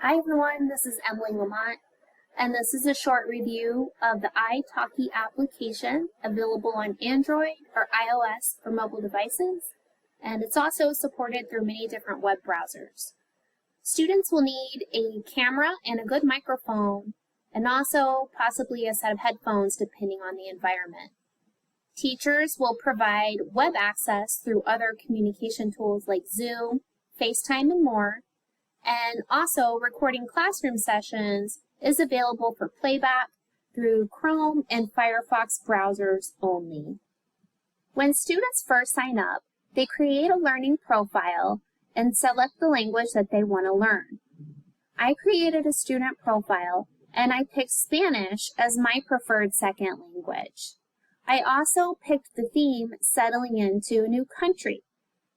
Hi everyone, this is Emily Lamont, and this is a short review of the iTalki application available on Android or iOS for mobile devices, and it's also supported through many different web browsers. Students will need a camera and a good microphone, and also possibly a set of headphones depending on the environment. Teachers will provide web access through other communication tools like Zoom, FaceTime, and more. And also, recording classroom sessions is available for playback through Chrome and Firefox browsers only. When students first sign up, they create a learning profile and select the language that they want to learn. I created a student profile and I picked Spanish as my preferred second language. I also picked the theme settling into a new country.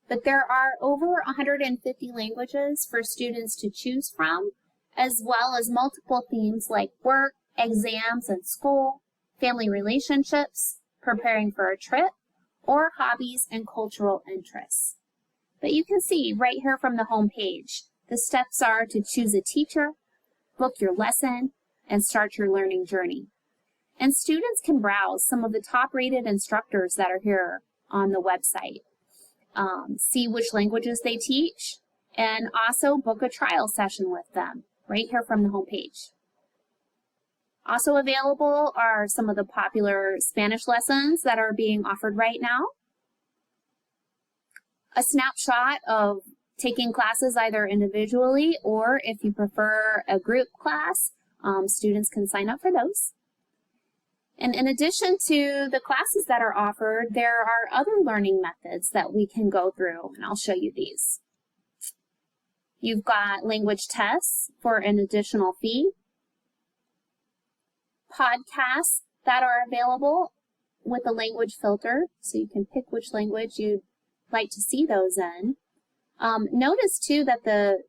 But there are over 150 languages for students to choose from, as well as multiple themes like work, exams and school, family relationships, preparing for a trip, or hobbies and cultural interests. But you can see right here from the home page, the steps are to choose a teacher, book your lesson, and start your learning journey. And students can browse some of the top-rated instructors that are here on the website. See which languages they teach, and also book a trial session with them right here from the home page. Also available are some of the popular Spanish lessons that are being offered right now. A snapshot of taking classes either individually or if you prefer a group class, students can sign up for those. And in addition to the classes that are offered, there are other learning methods that we can go through, and I'll show you these. You've got language tests for an additional fee, podcasts that are available with a language filter, so you can pick which language you'd like to see those in. Notice too that the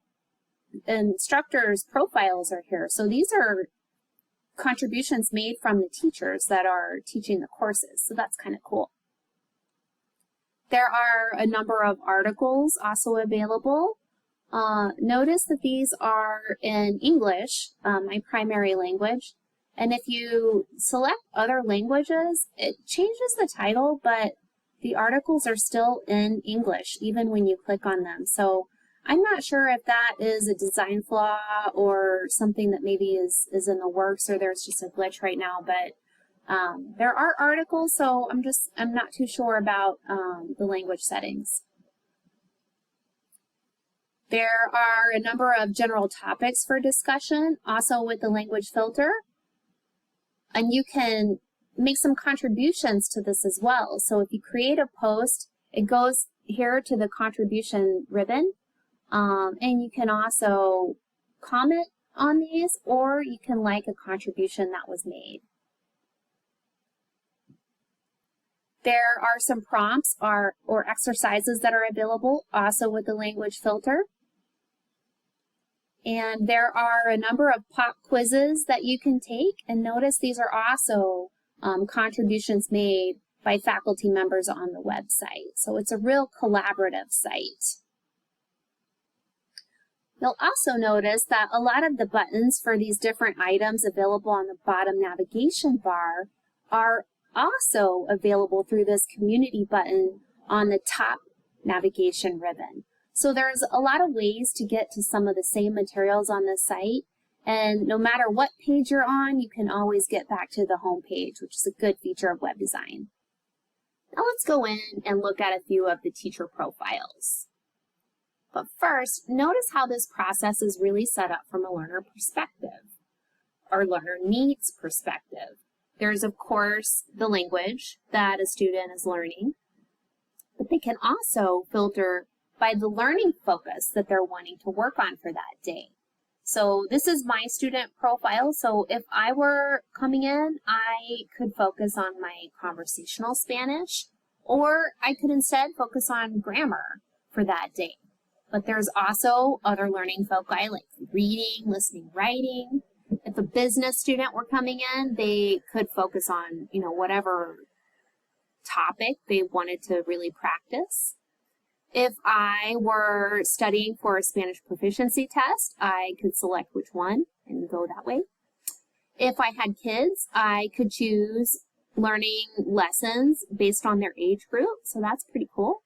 instructors' profiles are here, so these are contributions made from the teachers that are teaching the courses, so that's kind of cool. There are a number of articles also available. Notice that these are in English, my primary language, and if you select other languages, it changes the title, but the articles are still in English even when you click on them. So I'm not sure if that is a design flaw or something that maybe is in the works, or there's just a glitch right now, but there are articles, so I'm not too sure about the language settings. There are a number of general topics for discussion, also with the language filter, and you can make some contributions to this as well. So if you create a post, it goes here to the contribution ribbon. And you can also comment on these, or you can like a contribution that was made. There are some prompts or exercises that are available also with the language filter. And there are a number of pop quizzes that you can take, and notice these are also contributions made by faculty members on the website. So it's a real collaborative site. You'll also notice that a lot of the buttons for these different items available on the bottom navigation bar are also available through this community button on the top navigation ribbon. So there's a lot of ways to get to some of the same materials on this site, and no matter what page you're on, you can always get back to the home page, which is a good feature of web design. Now let's go in and look at a few of the teacher profiles. But first, notice how this process is really set up from a learner perspective, or learner needs perspective. There's, of course, the language that a student is learning, but they can also filter by the learning focus that they're wanting to work on for that day. So this is my student profile, so if I were coming in, I could focus on my conversational Spanish, or I could instead focus on grammar for that day. But there's also other learning foci like reading, listening, writing. If a business student were coming in, they could focus on, whatever topic they wanted to really practice. If I were studying for a Spanish proficiency test, I could select which one and go that way. If I had kids, I could choose learning lessons based on their age group, so that's pretty cool.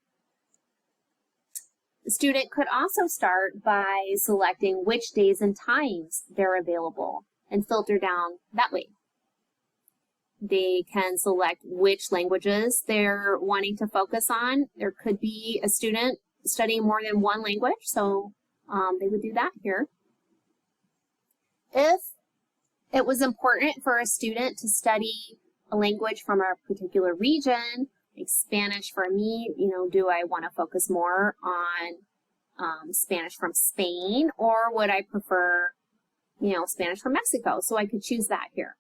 The student could also start by selecting which days and times they're available and filter down that way. They can select which languages they're wanting to focus on. There could be a student studying more than one language, so they would do that here. If it was important for a student to study a language from a particular region, like Spanish for me, do I want to focus more on Spanish from Spain, or would I prefer, Spanish from Mexico? So I could choose that here.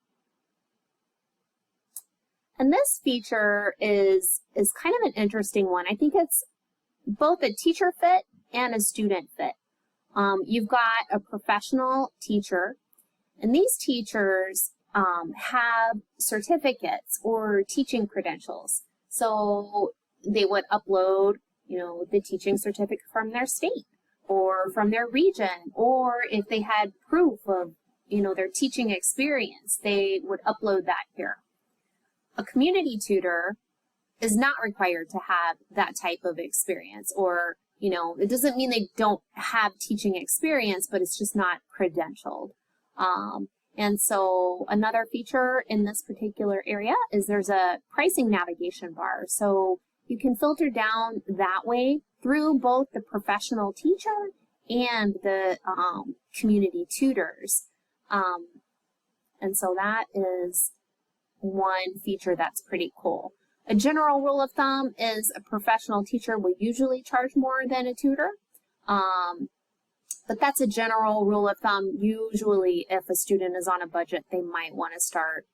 And this feature is kind of an interesting one. I think it's both a teacher fit and a student fit. You've got a professional teacher, and these teachers have certificates or teaching credentials. So they would upload, the teaching certificate from their state or from their region, or if they had proof of, their teaching experience, they would upload that here. A community tutor is not required to have that type of experience, or, it doesn't mean they don't have teaching experience, but it's just not credentialed. And so another feature in this particular area is there's a pricing navigation bar. So you can filter down that way through both the professional teacher and the community tutors. And so that is one feature that's pretty cool. A general rule of thumb is a professional teacher will usually charge more than a tutor. But that's a general rule of thumb. Usually, if a student is on a budget, they might want to start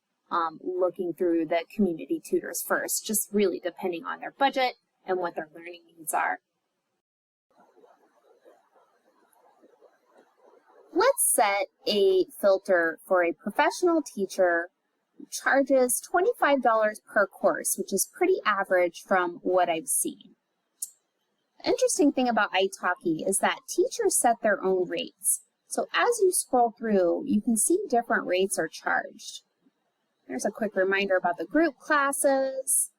looking through the community tutors first, just really depending on their budget and what their learning needs are. Let's set a filter for a professional teacher who charges $25 per course, which is pretty average from what I've seen. The interesting thing about iTalki is that teachers set their own rates. So as you scroll through, you can see different rates are charged. There's a quick reminder about the group classes.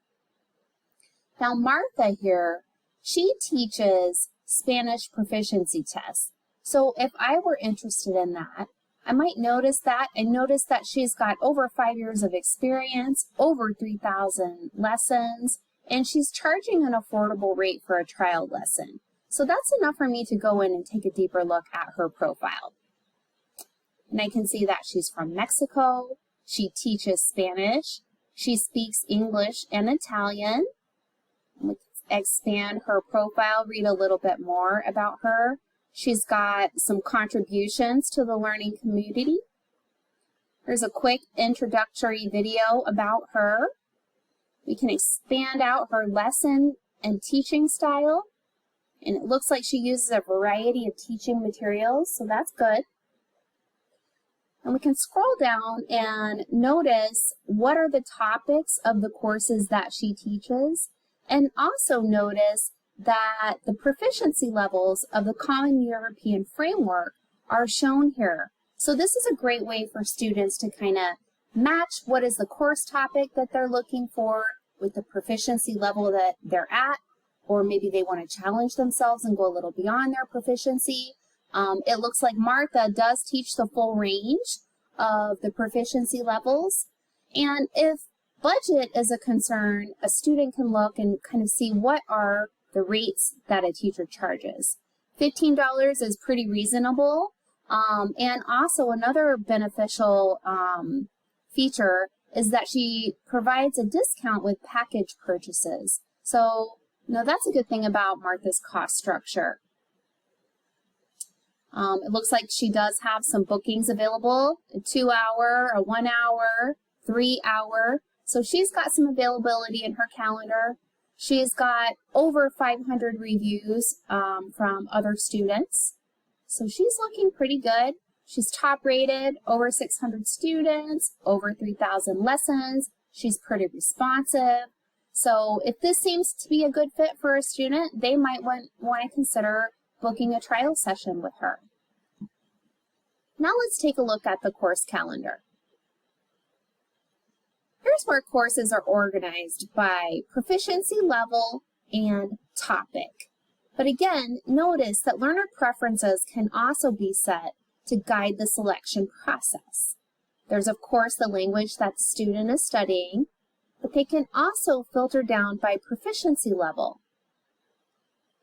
Now Martha here, she teaches Spanish proficiency tests. So if I were interested in that, I might notice that and notice that she's got over 5 years of experience, over 3,000 lessons, and she's charging an affordable rate for a trial lesson. So that's enough for me to go in and take a deeper look at her profile. And I can see that she's from Mexico, she teaches Spanish, she speaks English and Italian. Let's expand her profile, read a little bit more about her. She's got some contributions to the learning community. There's a quick introductory video about her. We can expand out her lesson and teaching style. And it looks like she uses a variety of teaching materials, so that's good. And we can scroll down and notice what are the topics of the courses that she teaches, and also notice that the proficiency levels of the Common European Framework are shown here. So this is a great way for students to kind of match what is the course topic that they're looking for with the proficiency level that they're at, or maybe they want to challenge themselves and go a little beyond their proficiency. It looks like Martha does teach the full range of the proficiency levels. And if budget is a concern, a student can look and kind of see what are the rates that a teacher charges. $15 is pretty reasonable. And also another beneficial feature is that she provides a discount with package purchases. So, that's a good thing about Martha's cost structure. It looks like she does have some bookings available, a 2-hour, a 1-hour, 3-hour. So she's got some availability in her calendar. She's got over 500 reviews from other students. So she's looking pretty good. She's top rated, over 600 students, over 3,000 lessons. She's pretty responsive. So if this seems to be a good fit for a student, they might want to consider booking a trial session with her. Now let's take a look at the course calendar. Here's where courses are organized by proficiency level and topic. But again, notice that learner preferences can also be set to guide the selection process. There's of course the language that the student is studying, but they can also filter down by proficiency level.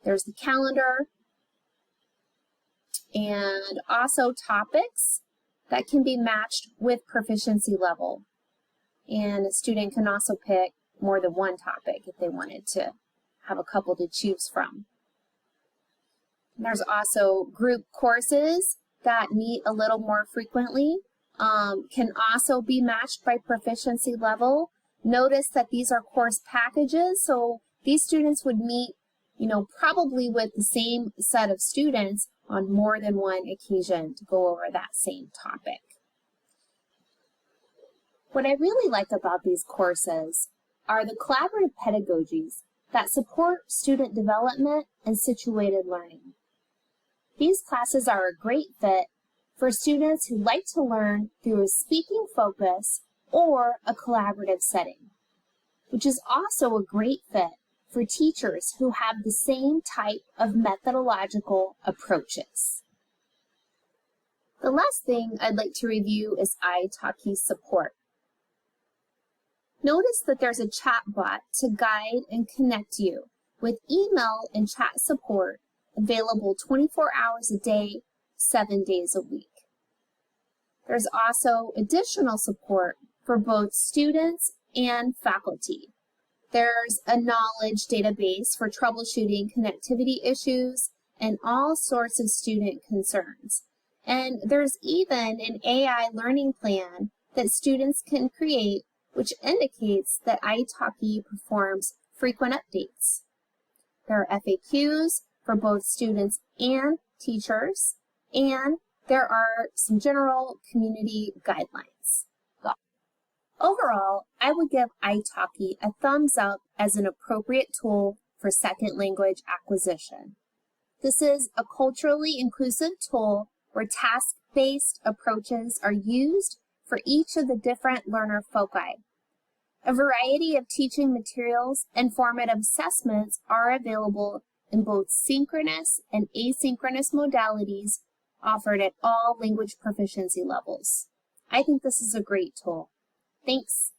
There's the calendar and also topics that can be matched with proficiency level. And a student can also pick more than one topic if they wanted to have a couple to choose from. There's also group courses that meet a little more frequently, can also be matched by proficiency level. Notice that these are course packages, so these students would meet, probably with the same set of students on more than one occasion to go over that same topic. What I really like about these courses are the collaborative pedagogies that support student development and situated learning. These classes are a great fit for students who like to learn through a speaking focus or a collaborative setting, which is also a great fit for teachers who have the same type of methodological approaches. The last thing I'd like to review is iTalki support. Notice that there's a chat bot to guide and connect you with email and chat support available 24 hours a day, 7 days a week. There's also additional support for both students and faculty. There's a knowledge database for troubleshooting connectivity issues and all sorts of student concerns. And there's even an AI learning plan that students can create, which indicates that iTalki performs frequent updates. There are FAQs for both students and teachers, and there are some general community guidelines. Overall, I would give iTalki a thumbs up as an appropriate tool for second language acquisition. This is a culturally inclusive tool where task-based approaches are used for each of the different learner foci. A variety of teaching materials and formative assessments are available in both synchronous and asynchronous modalities offered at all language proficiency levels. I think this is a great tool. Thanks.